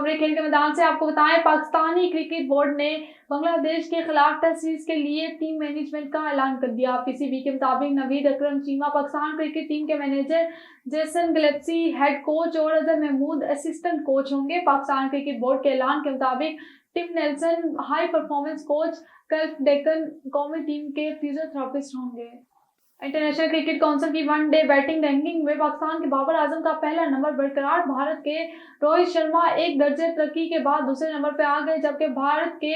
खबरें खेल के मैदान से आपको बताएं, पाकिस्तानी क्रिकेट बोर्ड ने बांग्लादेश के खिलाफ टेस्ट सीरीज के लिए टीम मैनेजमेंट का ऐलान कर दिया। पीसीबी के मुताबिक नवीद अकरम चीमा पाकिस्तान क्रिकेट टीम के manager, Jason Gillespie head coach और अजहर महमूद असिस्टेंट कोच होंगे। पाकिस्तान क्रिकेट बोर्ड के ऐलान के मुताबिक Tim Nelson high performance coach, Cliff Deacon कौमी टीम के फिजियोथेरेपिस्ट होंगे। इंटरनेशनल क्रिकेट काउंसिल की वनडे बैटिंग रैंकिंग में पाकिस्तान के बाबर आजम का पहला नंबर बरकरार। भारत के रोहित शर्मा एक दर्जे तरक्की के बाद दूसरे नंबर पर आ गए, जबकि भारत के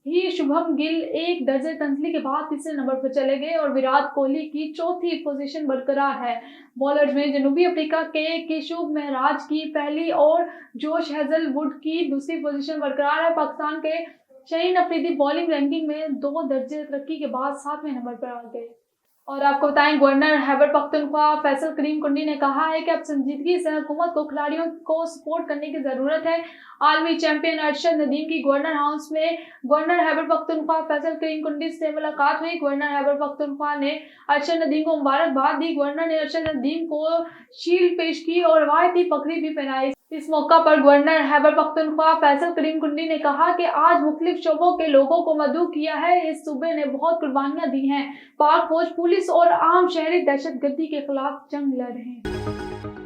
ही शुभम गिल एक दर्जे तंजली के बाद तीसरे नंबर पर चले गए और विराट कोहली की चौथी पोजीशन बरकरार है। बॉलर्स में जनूबी अफ्रीका के किशुब महराज की पहली और जोश हेजलवुड की दूसरी पोजीशन बरकरार है। पाकिस्तान के शहीन अफरीदी बॉलिंग रैंकिंग में 2 दर्जे तरक्की के बाद 7वें नंबर पर आ गए। और आपको बताएं, गवर्नर खैबर पख्तूनख्वा फैसल करीम कुंडी ने कहा है कि अब संजीदगी से हुकूमत को खिलाड़ियों को सपोर्ट करने की जरूरत है। आलमी चैंपियन अरशद नदीम की गवर्नर हाउस में गवर्नर खैबर पख्तूनख्वा फैसल करीम कुंडी से मुलाकात हुई। गवर्नर खैबर पख्तूनख्वा ने अरशद नदीम को मुबारकबाद दी। गवर्नर ने अरशद नदीम को शील्ड पेश की और रवायती पगड़ी भी पहनाई। इस मौका पर गवर्नर खैबर पख्तूनख्वा फैसल करीम कुंडी ने कहा कि आज मुख्तलिफ शोबों के लोगों को मदऊ किया है। इस सूबे ने बहुत कुर्बानियां दी हैं। पाक फौज, पुलिस और आम शहरी दहशतगर्दी के खिलाफ जंग लड़ रहे हैं।